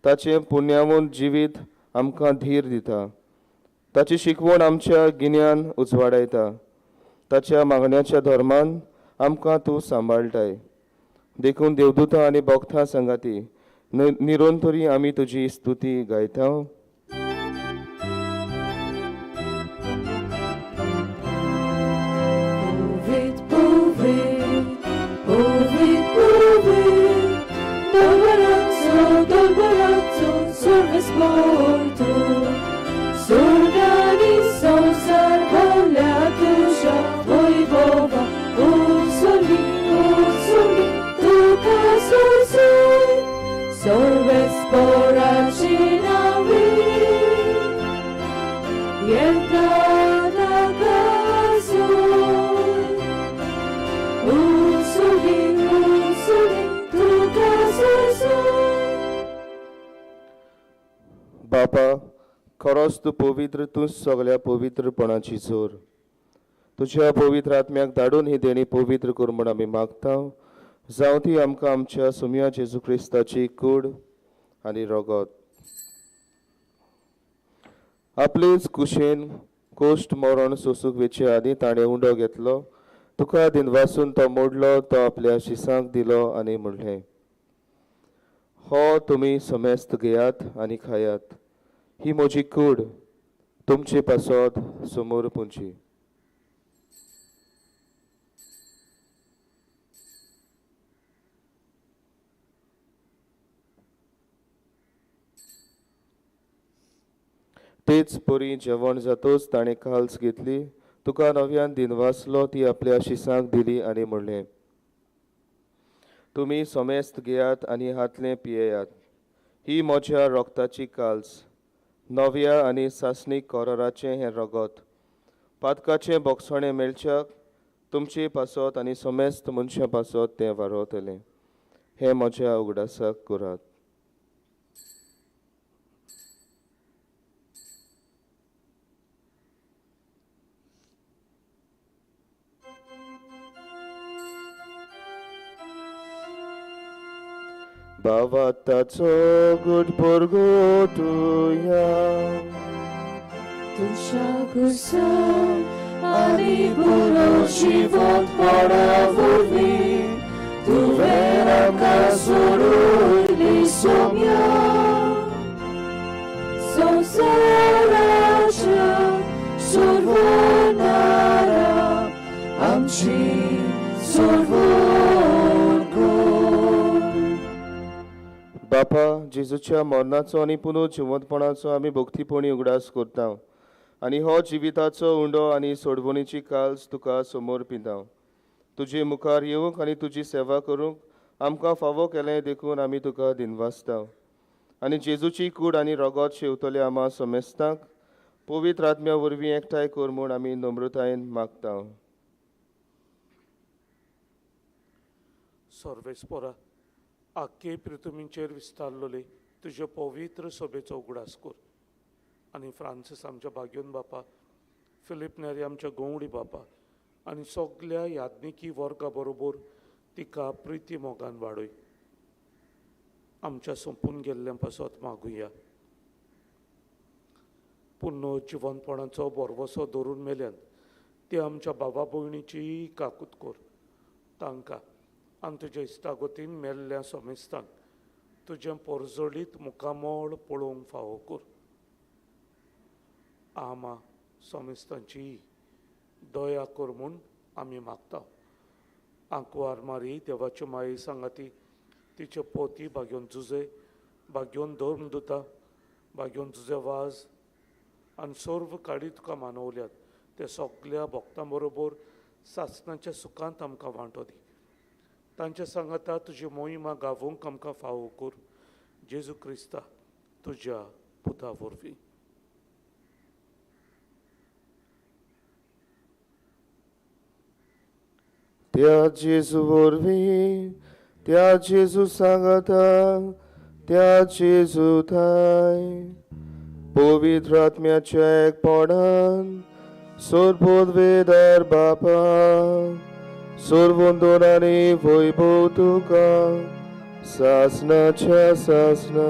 ताचें पुण्यावून जिवीत आमकां धीर दिता. ताची शिकवण आमच्या गिन्यान उजवाडायता. ताच्या मागण्याच्या धर्मान आमकां तूं सांबाळटाय. देखून देवदूतां आनी भक्तां संगाती निरंतरी आमी तुजी स्तुती गायता. Sporto, Surgani Sonsar Volia Tusha Voivova, Ursulgi, Tu Kasusui, Sorves Poracinavi, Yentada Kasui, Ursulgi, Tu Kasusui. बापा, खरोच तूं पवित्र, तूंच सगळ्या पवित्रपणाची जोर. तुज्या पवित्र आत्म्याक धाडून ही देणी पवित्र कर म्हूण आमी मागता. जावं ती आमकां आमच्या सुमया जेजू क्रिस्ताची कूड आनी रगत. आपलेच कुशेन कोश्ट मरण सोसूंक वेचे आदी ताणें उंडो घेतलो. तुका दिनवासून तो मोडलो, तो आपल्या शिसांक दिलो आनी म्हणलें, हो तुमी समेस्त घेयात आनी खायात. ही म्हजी कूड, तुमचे पासत समोर पुंची. तेच परी जेवण जातोच ताणें काल्स घेतली. तुका नव्यान दिनवासलो, ती आपल्या शिसांक दिली आनी म्हणलें, तुमी समेस्त घेयात आनी हातलें पियेयात. ही म्हज्या रोगताची काल्स, नव्या आनी सासणीक कराराचें हें रगत. पातकाचें बोगसणें मेळच्याक तुमचे पासत आनी समेस्त मनशां पासत तें वारवतलें. हें म्हज्या उगडासाक करात. Bhavataco good purgotuya. Tusha kursa आनी पुरो जीवन पडा वरवीं तुवें आमकां सोडून सोम्या संवसाराच्या सोडवणारा आमची सोडवण कर. बापा जेजूच्या मरणाचो आनी पुनर्जिवंतपणाचो आमी भक्तीपणी उगडास करता आनी हो जिविताचो उंडो आनी सोडवणीची काल्स तुका समोर पिंदाव. तुजे मुखार येवंक आनी तुजी सेवा करूंक आमकां फावो केलें देखून आमी तुका दिनवासता आनी जेजूची कूड आनी रगत शेवतले आमा समेस्तांक पवित्र आत्म्या वरवीं एकठांय कर म्हूण आमी नम्रतायेन मागता. सर्वेस्परा आख्खे पृथ्वीचेर विस्तारलोले तुजे पवित्र सभेचो उगडास कर आनी फ्रांसीस आमच्या भाग्योन बापा, फिलीप नेरी आमच्या गोवडी बापा आनी सगळ्या याज्ञिकी वर्गा बरोबर तिका प्रिती मोगान वाडय. आमच्या संपून गेल्ल्या पासत मागुया. पुनर्जिवंतपणाचो बरवसो धरून मेल्यान ते आमच्या बाबा भयणीची काकूत कर. तांकां आनी तुज्या इश्टागतीन मेल्ल्या समेस्तांक तुजें परजळीत मुखामोळ पळोवंक फावो कर. आमा समेस्तांची दया कर म्हूण आमी मागता. आंकवार मारी देवाच्यो माये सांगाती तिचे पोती भाग्योन जुजे, भाग्योन धर्मदुता, भाग्योन जुजे वाज आनी सर्व काडी तुका मानवल्यात ते सगळ्या भक्तां बरोबर सासणाच्या सुखांत आमकां वांटो दी. तांच्या सांगाता तुजी मोहिमा गावोवंक आमकां फावो कर. जेजू क्रिस्ता तुज्या पुता वरवीं. त्या जेजू वरवीं, त्या जेजू सांगाता, त्या जेजू थाय पवित्र आत्म्याच्या एकपणान सर्वोदवेदार बापा सर्वोंदोरानी वैभव तुका सासनाच्या सासना.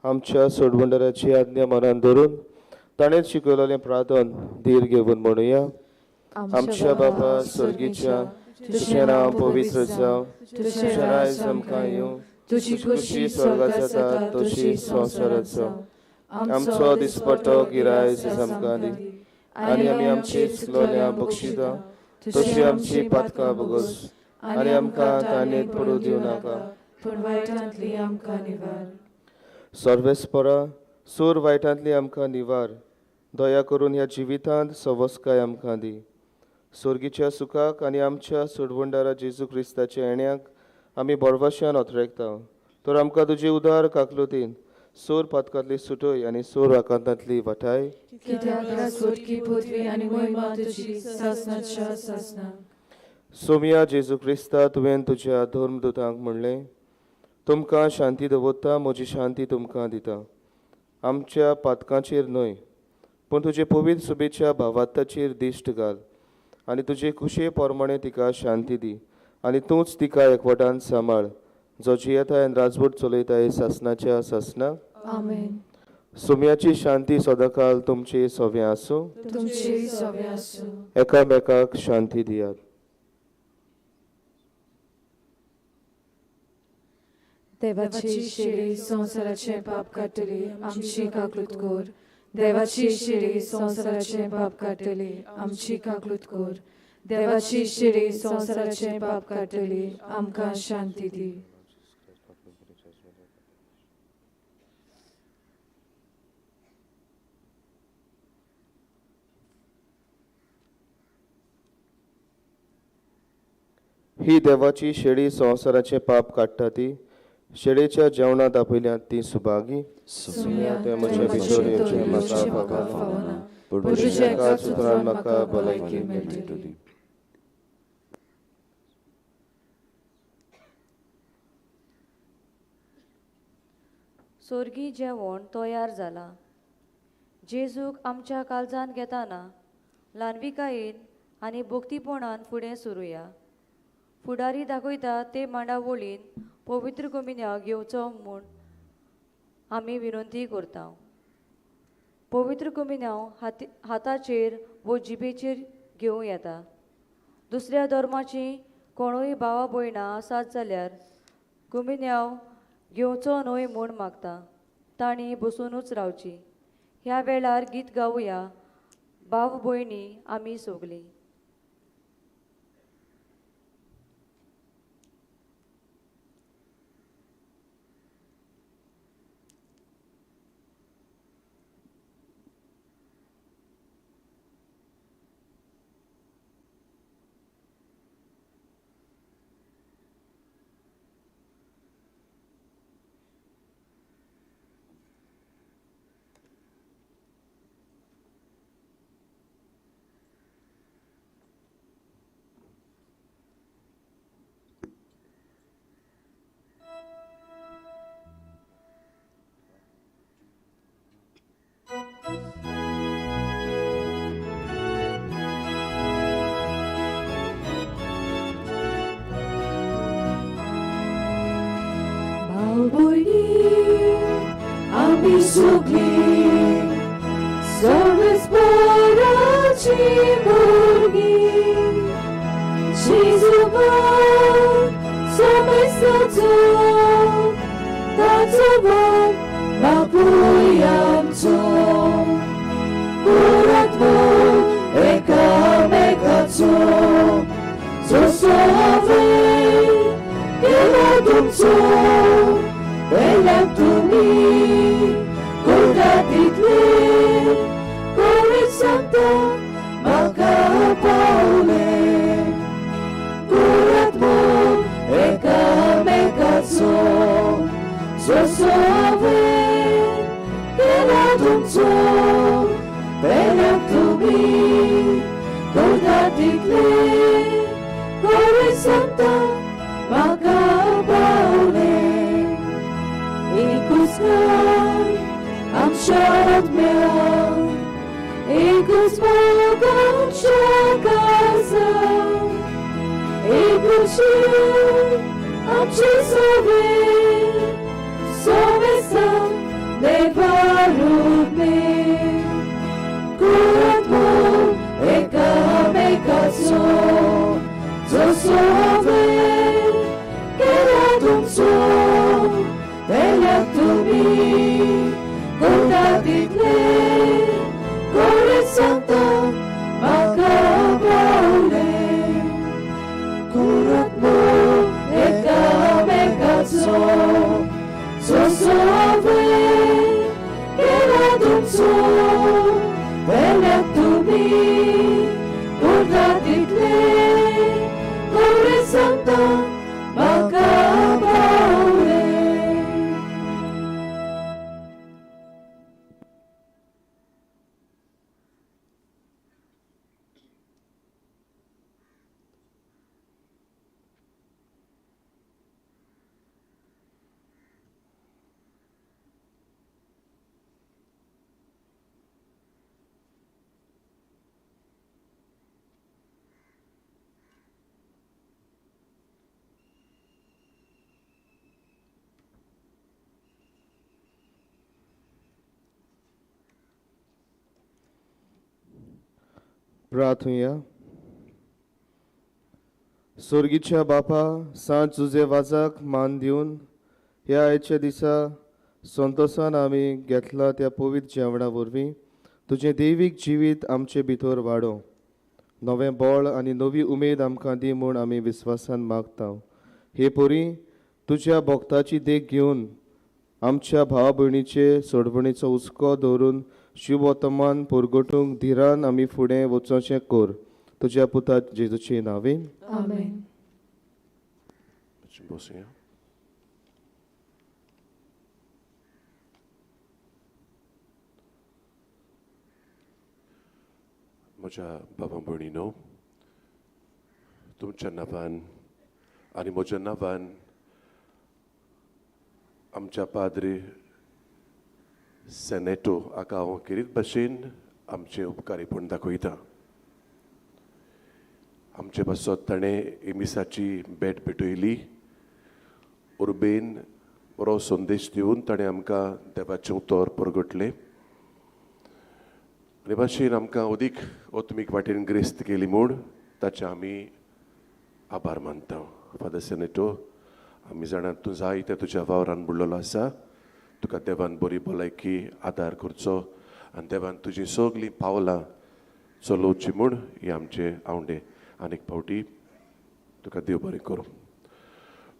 आमच्या सोडवंडराची आज्ञा मनान धरून ताणें शिकयलेलें प्रार्थन धीर घेवन म्हणुया. आमच्या बापा स्वर्गीच्या, तुजें नांव पवित्र जावं, तुजें राज आमकां येवं, तुजी खुशी स्वर्गात जाता तशी संवसारात जावं. आमचो दिसपट्टो गिरायज आमकां दी आनी आमी आमची चुकलोल्यां बक्षिता तशी आमची पातकां भोगोस आनी आमकां ताणेत पडूं दिवं नाका पूण वायटांतली आमकां निवार. सर्वेस्परा सूर वायटांतली आमकां निवार. दया करून ह्या जिवितांत सवस्काय आमकां दी. स्वर्गीच्या सुखाक आनी आमच्या सोडवंडारा जेजू क्रिस्ताच्या येण्याक आमी बरवाश्यान ओतरेकता. तर आमकां तुजी उदार काकलुतीन सूर पातकांतली सुटय आनी सूर आकांतांतली वाटाय. कित्याक सोडकी पृथ्वी आनी महिमा तुजी सासनाच्या सासना. सोम्या जेजू क्रिस्ता तुवें तुज्या धर्मदुतांक म्हणलें, तुमकां शांती दवरता, म्हजी शांती तुमकां दिता. आमच्या पातकांचेर न्हय पूण तुजे पवित्र सुबेच्या भावार्थाचेर दिश्ट घाल आनी तुजे खुशे पोरमाणे तिका शांती दी आनी तूंच तिका एकवटान सांबाळ, जो जियेताय आनी राजवट चलयताय सासनाच्या सासना. आमेन. सोम्याची शांती सदांकाल तुमचे सोवें आसूं. तुमची सोवें आसूं. एकामेकाक शांती दियात. देवाची शिडी संवसाराचे पाप काडटली आमची काकलूत कर. देवाची शिडी संवसाराचे पाप काडटली आमची काकलूत कर. देवाची शिडी संवसाराचे पाप काडटली आमकां शांती दी. ही देवाची शेळी संवसाराचे पाप काडटा ती. शेळेच्या जेवणात आपयल्यात ती सुभागी. सुम्या त्या म्हज्या भितर येवचें म्हाका फावना, पूण तुज्या एका सुत्रान म्हाका भलायकी मेळटली. सोर्गी जेवण तयार जाला. जेजूक आमच्या काळजान घेताना ल्हानविकायेन आनी भक्तीपणान फुडें सरुया. फुडारी दाखयता ते मांडावळीन पवित्र कम्युनिया घेवचो म्हूण आमी विनंती करता. पवित्र कम्युनिया हाताचेर वो जिबेचेर घेवं येता. दुसऱ्या धर्माची कोणूय भावा भयणां आसात जाल्यार कम्युनिया घेवचो न्हय म्हूण मागता. तांणी बसूनच रावची. ह्या वेळार गीत गावया, भाव भयणी आमी सगलीं. Ami sugli, sorvesparaci morgi, Jezuban, somesato, tatsaban, mapuyamto, kuratmo, eka mekato, zosoave, keladumto, Belatumi, Kodatitle, Korisanta, Makapaule, Kuratmo, Eka Mekazo, Zosoave, Beladumto, Belatumi, Kodatitle, Korisanta, Makapaule. Ikuskan, am shot meon, ikus mogam shakaza, ikushir, am chisove, somesam nevarubme, kuratmo, eka mekazo, zosove, keradumso, Belatumi, Kodatitle, Korisanta, Makapaule, Kuratmo, Eka Mekazo, Zosoave, Keladumso, Belatumi, Kodatitle, Korisanta, Makapaule. प्रार्थूया. स्वर्गीच्या बापा, सांज तुजे वाजाक मान दिवन ह्या आयच्या दिसा संतोषान आमी घेतला त्या पवित्र जेवणा वरवीं तुजें दैवीक जिवीत आमचे भितर वाडो. नवें बळ आनी नवी उमेद आमकां दी म्हूण आमी विस्वासान मागता. हे पोरी तुज्या भक्ताची देख घेवन आमच्या भावा भयणीचे सोडवणीचो हुस्को दवरून शुभ वर्तमान परगटूंक धिरान आमी फुडें वचोचें कर. तुज्या पुता जेजूचे नांवेन. आमेन. बसूया. म्हज्या बाबा भयणीनो, तुमच्या नांवान आनी म्हज्या नांवान आमच्या पाद्री सेनेटो हाका हांव किरीत भाशेन आमचे उपकारीपण दाखयता. आमचे पासत ताणें एमिसाची भेट पेटयली उर्बेन बरो संदेश दिवन ताणें आमकां देवाचें उतर परगटलें आनी भाशेन आमकां अदीक ओत्मीक वाटेन ग्रेस्त केली म्हूण ताचे आमी आभार मानता. फादर सेनेटो, आमी जाणात तूं जायते तुज्या वावरान बुडलेलो आसा. तुका देवान बरी भलायकी आदार करचो आनी देवान तुजीं सगलीं पावलां चलोवची म्हूण हे आमचे आवडे आनीक फावटी तुका देव बरें करूं.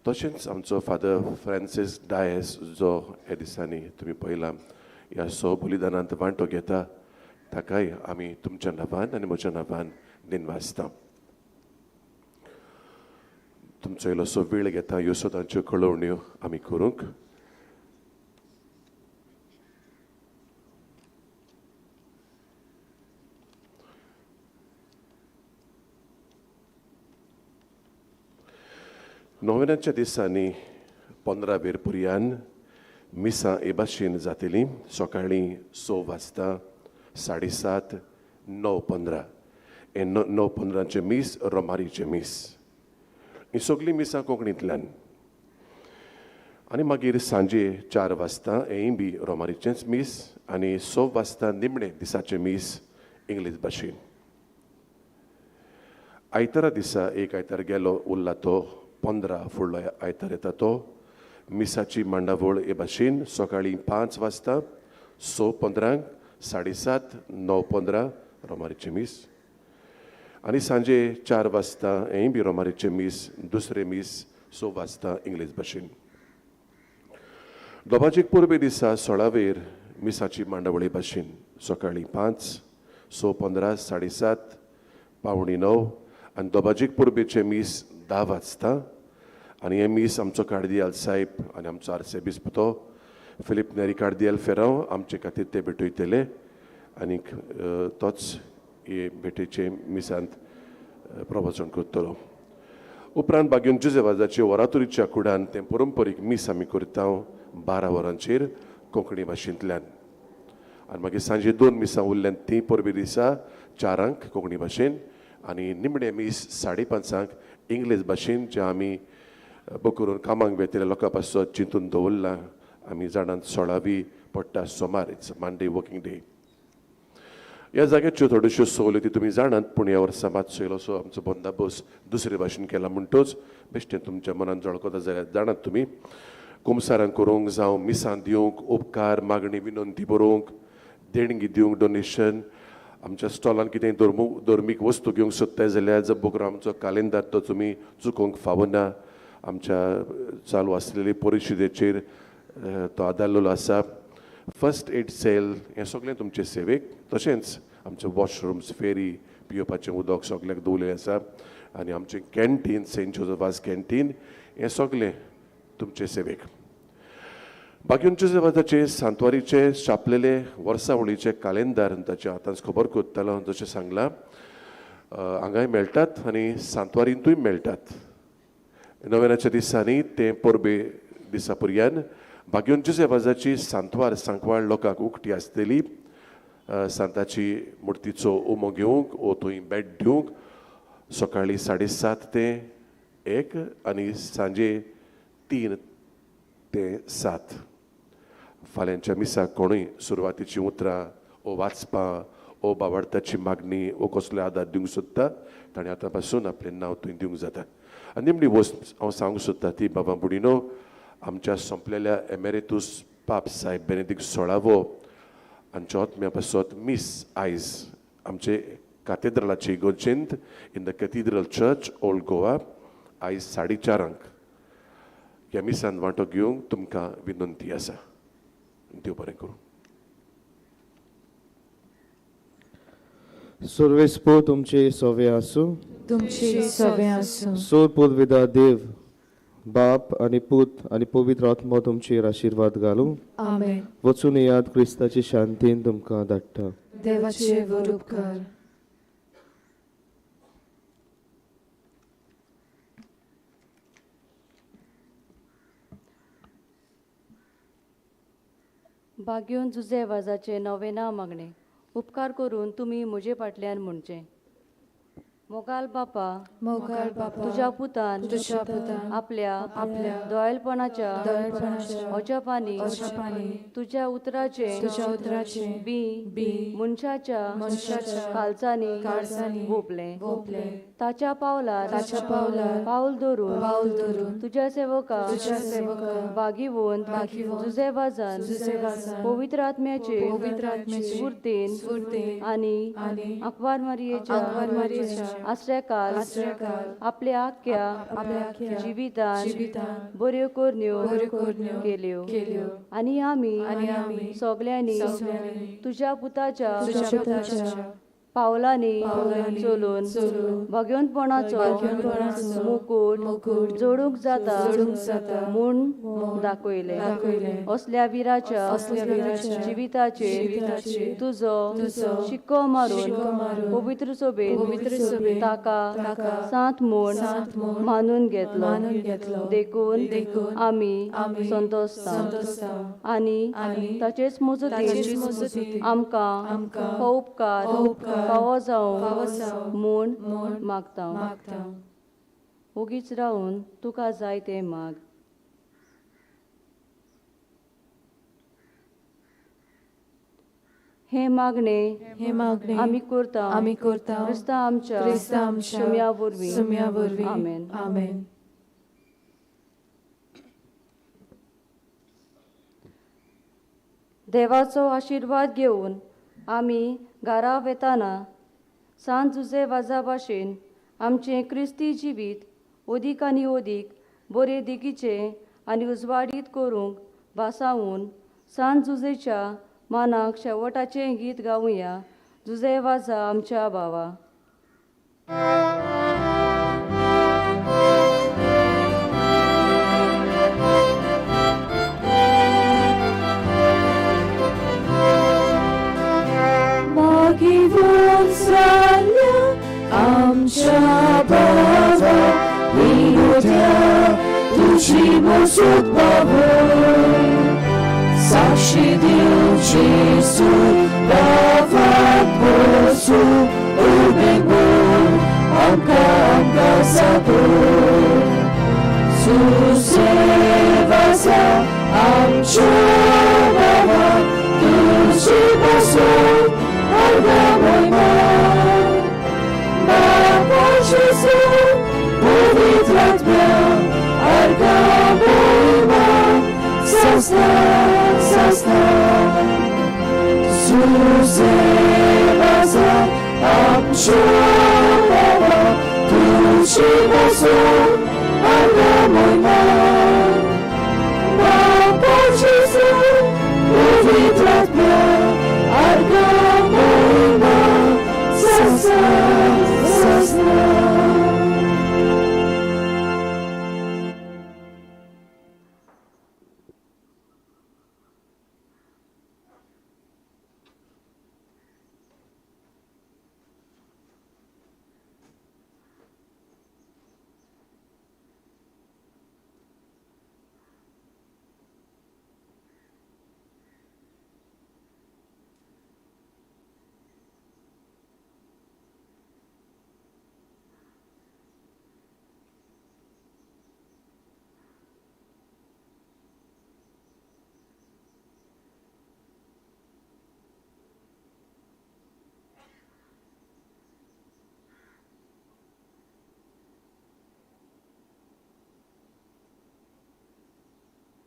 तशेंच आमचो फादर फ्रांसीस डायस जो ह्या दिसांनी तुमी पळयला ह्या बलिदानांत वांटो घेता ताकाय आमी तुमच्या नांवान आनी म्हज्या नांवान दिनवासता. तुमचो इल्लोसो वेळ घेता ह्यो सदांच्यो कळवण्यो आमी करूंक. नोवेनाच्या दिसांनी 15 वेरपुर्यान मिसां हे भाशेन जातलीं. सकाळीं 6 वाजता, 7:30, 9:15 हे 9:15चे मीस रोमारीचे मीस. ही सगळीं मिसां कोंकणींतल्यान. आनी मागीर सांजे 4 वाजता हेंय बी रोमारीचेंच मीस आनी 6 वाजता निमणे दिसाचे मीस इंग्लीश भाशेन. आयतारा दिसा एक आयतार गेलो उरला तो 15 फुडलो आयतार येता तो. मिसाची मांडावळ हे भाशेन सकाळीं 5 वाजता, 6:15, 7:30, 9:15 रोमारीचे मीस आनी सांजे 4 वाजता हेंय बी रोमारीचे मीस. दुसरे मीस 6 वाजता इंग्लीश भाशेन. दोबाजीक पुर्बे दिसा 16 मिसाची मांडावळी भाशेन सकाळीं 5, 6:15, 7:30, 8:45 आनी दोबाजीक पुर्बेचे मीस 10 वाजता. आनी हे मीस आमचो कार्दियाल साहेब आनी आमचो आर्सेबिस्प फिलीप नेरी कार्दियाल फेरांव आमचे खातीर ते भेटयतले आनीक तोच हे भेटेचे मिसांत प्रवचन करतलो. उपरांत बागेन जुजेवाजाचे वरातुरीच्या कुडान तें परंपरीक मीस आमी करता 12 वरांचेर कोंकणी भाशेंतल्यान. आनी मागीर सांजे 2 मिसां उरल्यान ती परबे दिसा 4 कोंकणी भाशेन आनी निमणे मीस 5:30 इंग्लीश भाशेन जे आमी करून कामाक वेतले लोकां पासत चिंतून दवरला. आमी जाणात 16वी पडटा सोमार. It's Mande working day. ह्या जाग्याच्यो थोड्योश्यो सवलती तुमी जाणात पूण ह्या वर्सा मातसो इल्लोसो आमचो बंदाबस्त दुसरे भाशेन केला म्हणटच बेश्टें तुमच्या मनान जळकता जाल्यार जाणात तुमी कुमसारां करूंक जावं मिसां दिवंक, उपकार मागणी विनंती बरोवंक, देणगी दिवंक, डोनेशन, आमच्या स्टॉलान कितेंय धर्मीक वस्तू घेवंक सोदताय जाल्यार जब्बोकर आमचो कालेंदार तो तुमी चुकोवंक फावना. आमच्या चालू आसलेली परिशदेचेर तो आदारलेलो आसा. फर्स्ट एड सेल हें सगळें तुमचे सेवेक. तशेंच आमचे वॉशरूम्स, फेरी, पिवपाचें उदक सगळ्याक दवरलेलें आसा. आनी आमचें कॅन्टीन, सेंट जोसेफास कॅन्टीन हें सगळें तुमचे सेवेक. बागेन जुजेवाजाचे सांतवारीचे छापलेले वर्सावळीचे कालेंदार ताचे आतांच खबर करतलो जशें सांगलां हांगाय मेळटात आनी सांतवारींतूय मेळटात. नोवेनाच्या दिसांनी ते परबे दिसा पर्यान बागेन जुजेवाजाची सांकवाळ लोकांक उक्ती आसतली. सांताची मुर्तीचो उमो घेवंक वो थंय भेट दिवंक सकाळीं 7:30 ते 1 आनी सांजे 3 ते 7. फाल्यांच्या मिसाक कोणूय सुरवातीची उतरां ओ वाचपां ओ बाबार्थाची मागणी ओ कसलो आदार दिवंक सोदता ताणें आतां पासून आपलें नांव थंय दिवंक जाता. आनी निमणी वस्त हांव सांगूंक सोदता ती बाबा बुडिनो आमच्या संपलेल्या एमेरेतूस पाप साहेब बेनेडिक्ट 16वो हांच्या आत्म्या पासत मीस आयज आमचे कॅथेड्रलाची इगोर्जेंत in the cathedral church old Goa आयज 4:30 ह्या मिसान वांटो घेवंक तुमकां विनंती आसा. देव बरें करूं. सर्वेस्पो तुमचे सोवे आसूं. तुमची सवे आसूं. सोर पुर्विदा देव बाप आनी पूत आनी पवित्र आत्मा तुमचेर आशिर्वाद घालूं. आमेन. वचून येयात क्रिस्ताची शांतीन तुमकां धाडटा. देवाचे वर उपकार. बागेवन जुजे वाजाचे नोवेना मागणे उपकार करून तुमी म्हजे फाटल्यान म्हणचे. मोगाल बापा मोगाल बापा तुझ्या पुतान तुझ्या पुतान आपल्या आपल्या दोळेलपणाच्या दळपणाच्या ओझापानी ओझापानी तुझ्या उतराचे तुझ्या उतराचे बी मनशाच्या काळजांनी भोपले ताच्या पावलार पाऊल धरून तुझ्या सेवका बागीवून तुझे वाजन पवित्र आत्म्याचे स्फूर्तीन आणि अखबार मारियेच्या आश्रयकाल आपल्या आख्या जिवितान बऱ्यो कोरण्यो केल्यो आणि आमी सगळ्यांनी तुझ्या पुताच्या पावलांनी चलून भगवंतपणाचो मुकुट जोडूंक जाता म्हूण दाखयले असल्या विराच्या जिविताचेर तुजो शिक्को मारून पवित्र सोबेन ताका सांत म्हूण मानून घेतलो देखून आमी संतोसता आनी ताचेच मजतीन आमकां हो उपकार फावो जावं म्हूण मागता उगीच रावन तुका जाय तें माग. हे मागणे आमी करता क्रिस्ता आमच्या सुम्या वरवीं आमेन. देवाचो आशिर्वाद घेवन आमी घरा वेताना सांत जुजे वाजा भाशेन आमचें क्रिस्ती जिवीत ओदीक आनी ओदीक बरे देगीचे आनी उजवाडीत करूंक भासावून सांत जुजेच्या मानाक शेवटाचें गीत गावुया. जुजे वाजा आमच्या भावा. आमच्या भावा विनोद्या तुझी मजूत बाबू साक्षी दिवची सुदावात बसू उबें बोल आमकां जातो जुजे वाजा आमच्या भावा तुझी मजूत Jesus, ppovitratmia, arga bojma, sasta. Zuze vaza, amčovava, tuči vazu, arga bojma. Baba Jesus, ppovitratmia, arga bojma, sasta.